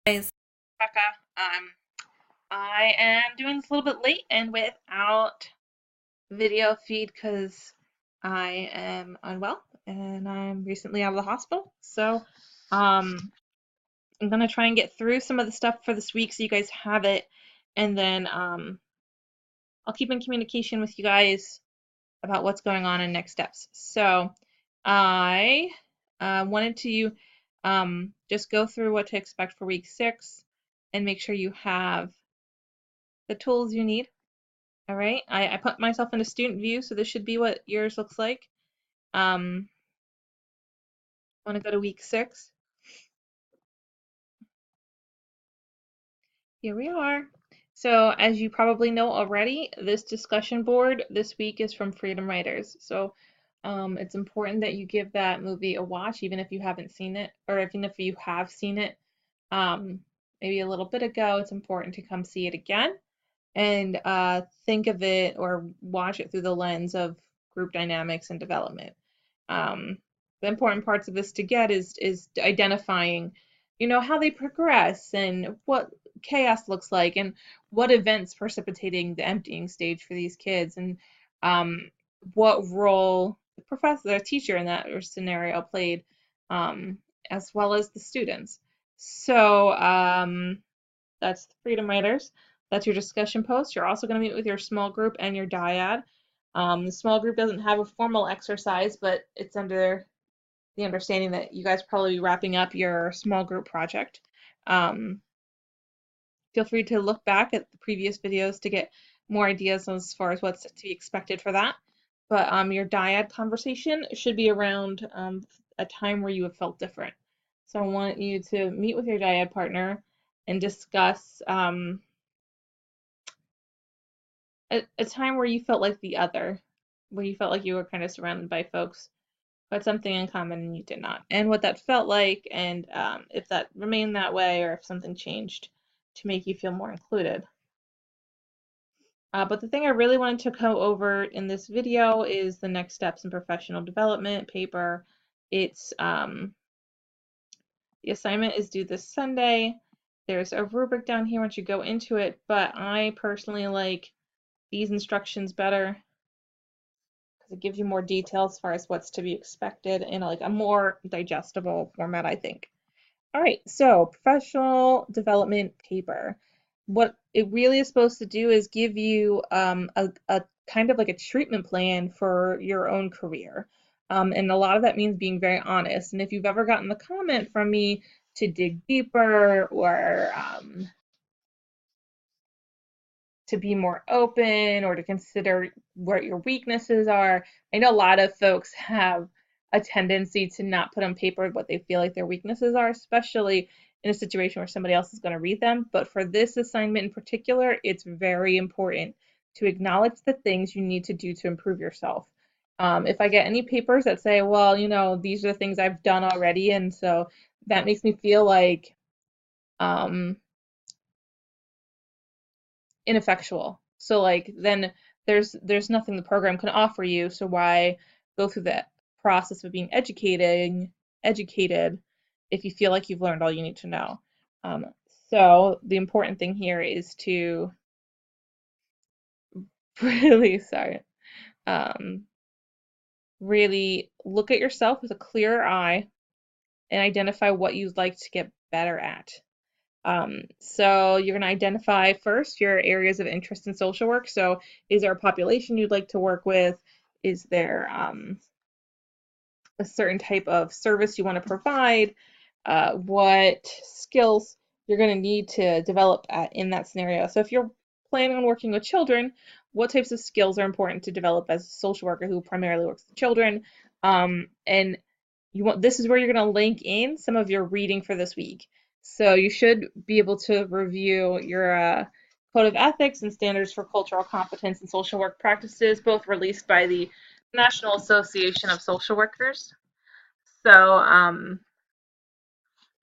Guys, Becca. I am doing this a little bit late and without video feed because I am unwell and I'm recently out of the hospital. So, I'm gonna try and get through some of the stuff for this week so you guys have it, and then I'll keep in communication with you guys about what's going on and next steps. So, I wanted to just go through what to expect for week 6 and make sure you have the tools you need. All right, I put myself into student view, so this should be what yours looks like. I want to go to week 6. Here we are. So as you probably know already, this discussion board this week is from Freedom Writers. So it's important that you give that movie a watch, even if you haven't seen it, or even if you have seen it um, maybe a little bit ago. It's important to come see it again and think of it or watch it through the lens of group dynamics and development. Um, the important parts of this to get is identifying, how they progress and what chaos looks like and what events precipitating the emptying stage for these kids and um, what role the professor, the teacher in that scenario played, um, as well as the students. So that's the Freedom Writers. That's your discussion post. You're also going to meet with your small group and your dyad. The small group doesn't have a formal exercise, but it's under the understanding that you guys probably be wrapping up your small group project. Um, Feel free to look back at the previous videos to get more ideas as far as what's to be expected for that. But your dyad conversation should be around a time where you have felt different. So I want you to meet with your dyad partner and discuss a time where you felt like the other, where you felt like you were kind of surrounded by folks who had something in common and you did not, and what that felt like, and if that remained that way or if something changed to make you feel more included. But the thing I really wanted to go over in this video is the next steps in professional development paper. It's the assignment is due this Sunday. There's a rubric down here once you go into it, but I personally like these instructions better because it gives you more detail as far as what's to be expected in like a more digestible format, I think. All right, so professional development paper. What it really is supposed to do is give you a kind of like a treatment plan for your own career. And a lot of that means being very honest. And if you've ever gotten the comment from me to dig deeper or to be more open or to consider what your weaknesses are. I know a lot of folks have a tendency to not put on paper what they feel like their weaknesses are, especially in a situation where somebody else is going to read them. But for this assignment in particular, it's very important to acknowledge the things you need to do to improve yourself. If I get any papers that say, well, these are the things I've done already, and so that makes me feel like um, ineffectual. So like then there's nothing the program can offer you. So why go through that process of being educated if you feel like you've learned all you need to know? Um, so the important thing here is to really sorry um, really look at yourself with a clear eye and identify what you'd like to get better at. So you're going to identify first your areas of interest in social work. So is there a population you'd like to work with? Is there a certain type of service you want to provide? What skills you're going to need to develop in that scenario? So if you're planning on working with children, what types of skills are important to develop as a social worker who primarily works with children? And this is where you're going to link in some of your reading for this week. So you should be able to review your Code of Ethics and Standards for Cultural Competence and Social Work Practices, both released by the National Association of Social Workers. So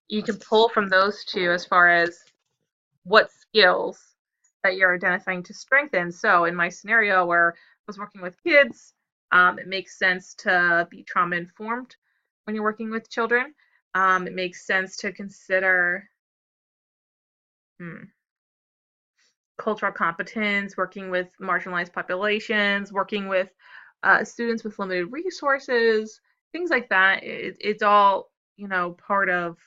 you can pull from those two as far as what skills that you're identifying to strengthen. So in my scenario where I was working with kids, it makes sense to be trauma informed when you're working with children. It makes sense to consider cultural competence, working with marginalized populations, working with students with limited resources, things like that. It's all, part of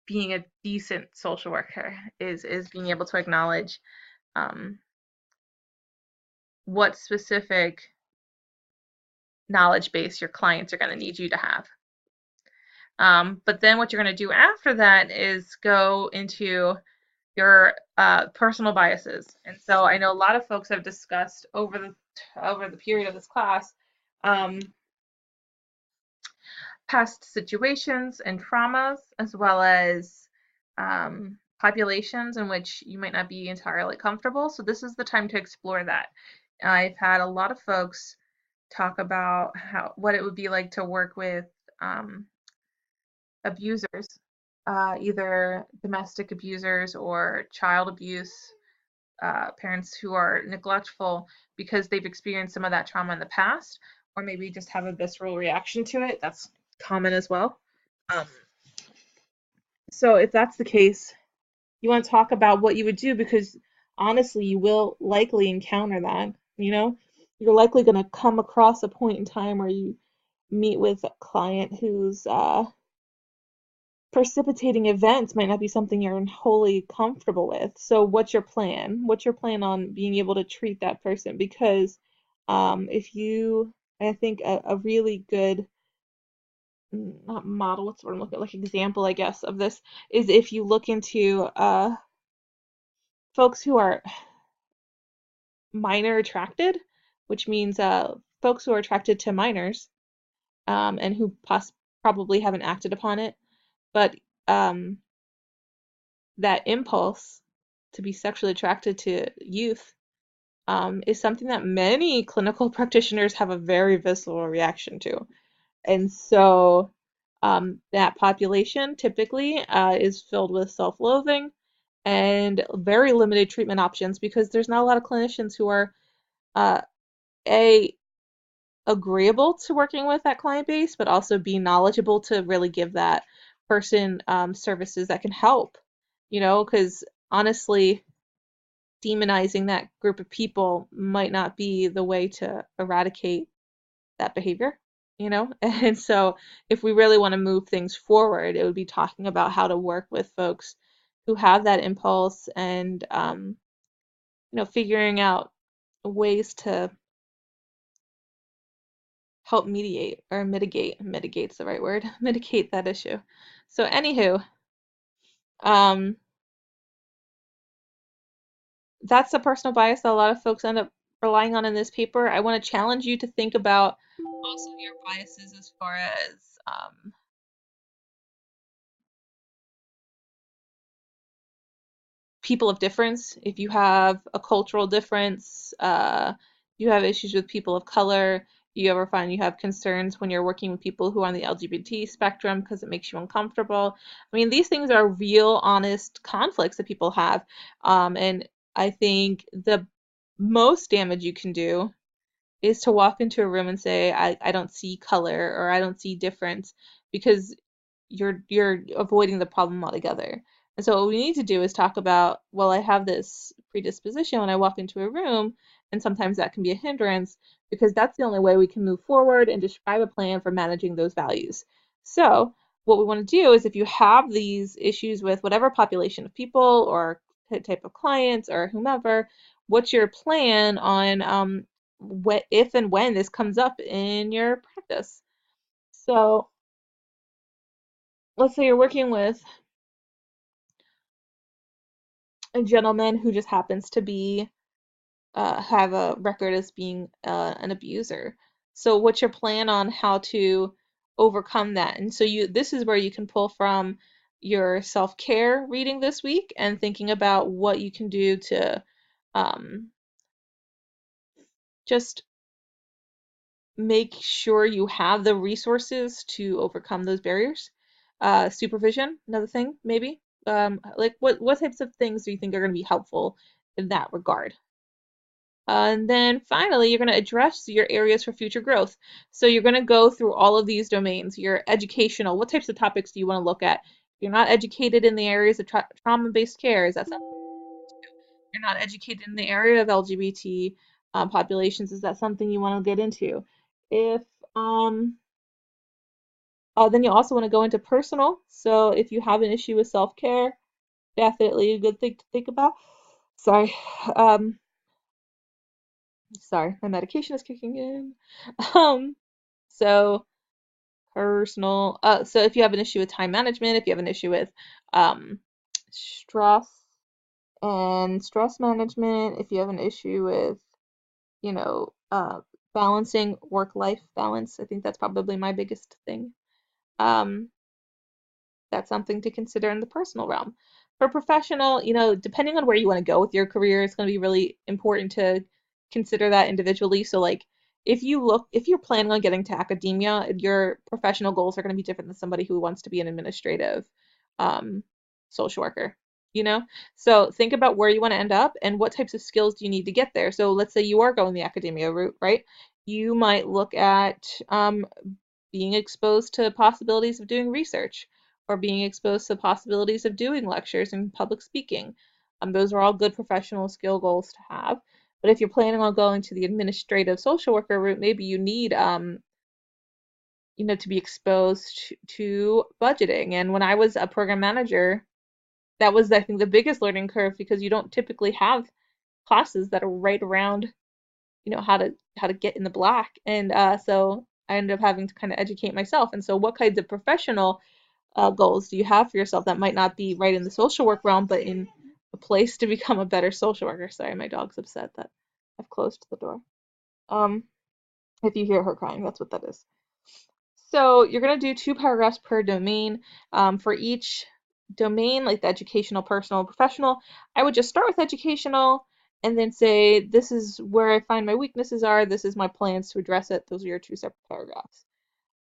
being a decent social worker is being able to acknowledge um, what specific knowledge base your clients are going to need you to have. But then what you're going to do after that is go into your personal biases. And so I know a lot of folks have discussed over the period of this class um, past situations and traumas, as well as populations in which you might not be entirely comfortable. So this is the time to explore that. I've had a lot of folks talk about what it would be like to work with um, abusers, either domestic abusers or child abuse, parents who are neglectful because they've experienced some of that trauma in the past, or maybe just have a visceral reaction to it. That's common as well. Um, so if that's the case, you want to talk about what you would do, because honestly, you will likely encounter that. You're likely going to come across a point in time where you meet with a client who's precipitating events might not be something you're wholly comfortable with. So what's your plan? What's your plan on being able to treat that person? Because I think a really good, not model, what's the word I'm looking at, like example, I guess, of this is if you look into folks who are minor attracted, which means folks who are attracted to minors and who probably haven't acted upon it, but that impulse to be sexually attracted to youth is something that many clinical practitioners have a very visceral reaction to. And so that population typically is filled with self-loathing and very limited treatment options, because there's not a lot of clinicians who are uh, a agreeable to working with that client base, but also be knowledgeable to really give that person services that can help. Because honestly, demonizing that group of people might not be the way to eradicate that behavior, And so if we really want to move things forward, it would be talking about how to work with folks who have that impulse and, figuring out ways to help mediate or mitigate's the right word, mitigate that issue. So anywho, um, that's a personal bias that a lot of folks end up relying on in this paper. I want to challenge you to think about also your biases as far as people of difference. If you have a cultural difference, you have issues with people of color, you ever find you have concerns when you're working with people who are on the LGBT spectrum because it makes you uncomfortable. I mean, these things are real, honest conflicts that people have. And I think the most damage you can do is to walk into a room and say, I don't see color or I don't see difference, because you're avoiding the problem altogether. And so what we need to do is talk about, well, I have this predisposition when I walk into a room, and sometimes that can be a hindrance, because that's the only way we can move forward and describe a plan for managing those values. So what we want to do is, if you have these issues with whatever population of people or type of clients or whomever, what's your plan on what if and when this comes up in your practice? So let's say you're working with a gentleman who just happens to be have a record as being an abuser. So what's your plan on how to overcome that? And so this is where you can pull from your self-care reading this week and thinking about what you can do to um, just make sure you have the resources to overcome those barriers. Supervision, another thing, maybe. Like what types of things do you think are going to be helpful in that regard? And then finally, you're going to address your areas for future growth. So you're going to go through all of these domains, your educational, what types of topics do you want to look at? You're not educated in the areas of trauma-based care. Is that something? You're not educated in the area of LGBT populations. Is that something you want to get into? If um, then you also want to go into personal. So if you have an issue with self-care, definitely a good thing to think about. Sorry. Um, sorry, my medication is kicking in. Um, so personal. So if you have an issue with time management, if you have an issue with um, stress and stress management, if you have an issue with, you know, balancing work-life balance, I think that's probably my biggest thing. Um, that's something to consider in the personal realm. For professional, depending on where you want to go with your career, it's going to be really important to consider that individually. So, like, if you're planning on getting to academia, your professional goals are going to be different than somebody who wants to be an administrative um, social worker, you know? So, think about where you want to end up and what types of skills do you need to get there. So, let's say you are going the academia route, right? You might look at being exposed to possibilities of doing research or being exposed to possibilities of doing lectures and public speaking. Those are all good professional skill goals to have. But if you're planning on going to the administrative social worker route, maybe you need, to be exposed to budgeting. And when I was a program manager, that was, I think, the biggest learning curve because you don't typically have classes that are right around, how to get in the black. And so I ended up having to kind of educate myself. And so, what kinds of professional goals do you have for yourself that might not be right in the social work realm, but in a place to become a better social worker? Sorry, my dog's upset that I've closed the door. Um, if you hear her crying, that's what that is. So you're going to do 2 paragraphs per domain. For each domain, like the educational, personal, professional, I would just start with educational and then say, this is where I find my weaknesses are. This is my plans to address it. Those are your 2 separate paragraphs.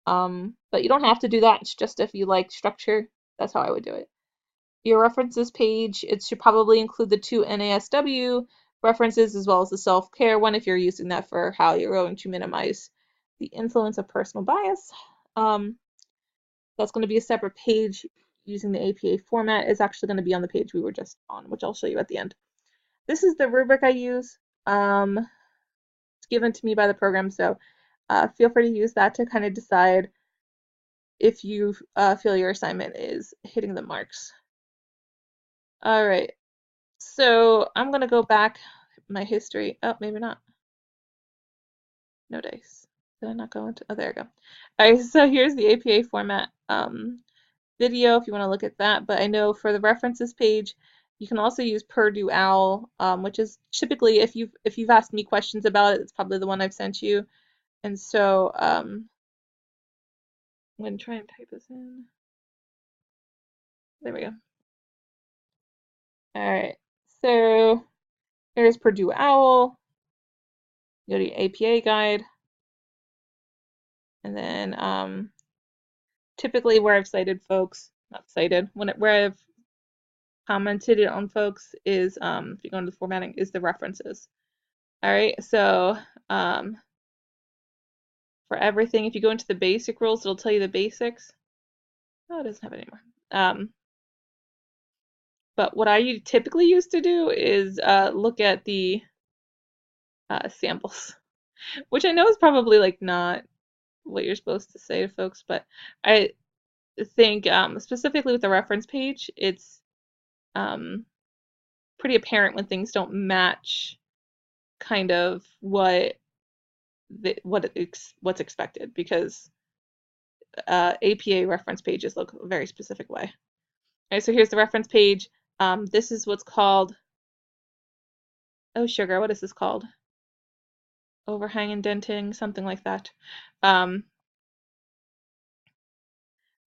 But you don't have to do that. It's just if you like structure, that's how I would do it. Your references page, it should probably include the 2 NASW references as well as the self-care one if you're using that for how you're going to minimize the influence of personal bias. Um, that's going to be a separate page using the APA format. It's actually going to be on the page we were just on, which I'll show you at the end. This is the rubric I use. It's given to me by the program, so feel free to use that to kind of decide if you feel your assignment is hitting the marks. All right, so I'm going to go back my history. Oh, maybe not. No dice. Did I not go into? Oh, there we go. All right, so here's the APA format video if you want to look at that. But I know for the references page, you can also use Purdue OWL, which is typically if you've asked me questions about it, it's probably the one I've sent you. And so I'm going to try and type this in. There we go. All right, so here's Purdue OWL. Go to your APA guide, and then typically where I've cited folks, not cited, where I've commented it on folks is if you go into the formatting is the references. All right, so for everything, if you go into the basic rules, it'll tell you the basics. Oh, it doesn't have it anymore. But what I typically used to do is look at the samples, which I know is probably like not what you're supposed to say to folks, but I think specifically with the reference page, it's pretty apparent when things don't match kind of what's expected because APA reference pages look a very specific way. All right, so here's the reference page. This is what's called, oh sugar, what is this called? Overhang indenting, something like that. But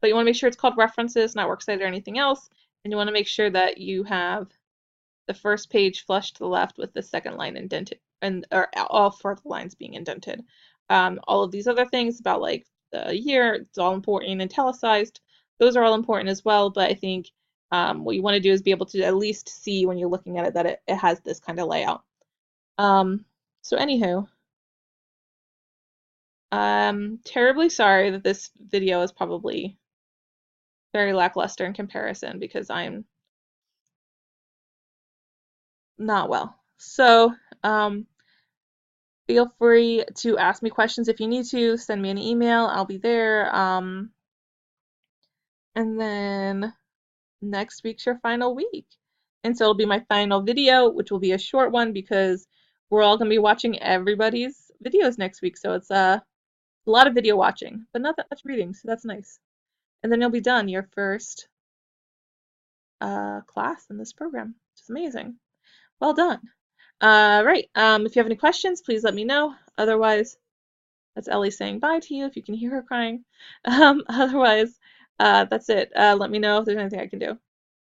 you want to make sure it's called references, not works cited or anything else. And you want to make sure that you have the first page flush to the left with the second line indented, or all 4 of the lines being indented. All of these other things about like the year, it's all important, italicized. Those are all important as well, but I think what you want to do is be able to at least see when you're looking at it that it has this kind of layout. So anywho, I'm terribly sorry that this video is probably very lackluster in comparison because I'm not well. So, feel free to ask me questions if you need to. Send me an email. I'll be there. And then next week's your final week. And so it'll be my final video, which will be a short one because we're all going to be watching everybody's videos next week. So it's a lot of video watching, but not that much reading. So that's nice. And then you'll be done your first class in this program, which is amazing. Well done. Right. If you have any questions, please let me know. Otherwise, that's Ellie saying bye to you if you can hear her crying. Otherwise, that's it. Let me know if there's anything I can do.